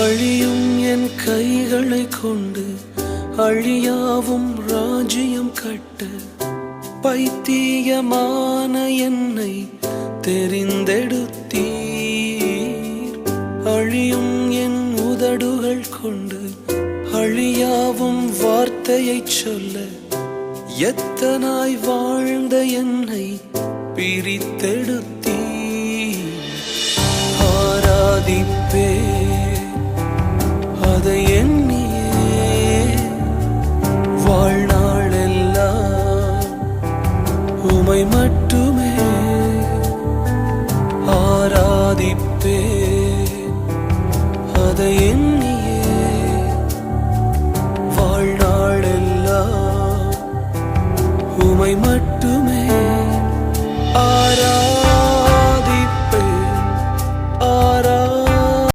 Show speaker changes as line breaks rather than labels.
அழியும் என் கைகளை கொண்டு அழியாவும் ராஜ்யம் கட்ட பைத்தியமான என்னை தெரிந்தெடுத்தீர். அழியும் என் உதடுகள் கொண்டு அழியாவும் வார்த்தையை சொல்ல எத்தனாய் வாழ்ந்த என்னை பிரித்தெடுத்தீர். ஆராதிப்பே அதை எண்ணியே வாழ்நாளெல்லாம் உமை மட்டுமே ஆராதிப்பே அதை எண்ணியே வாழ்நாளெல்லாம் உமை மட்டுமே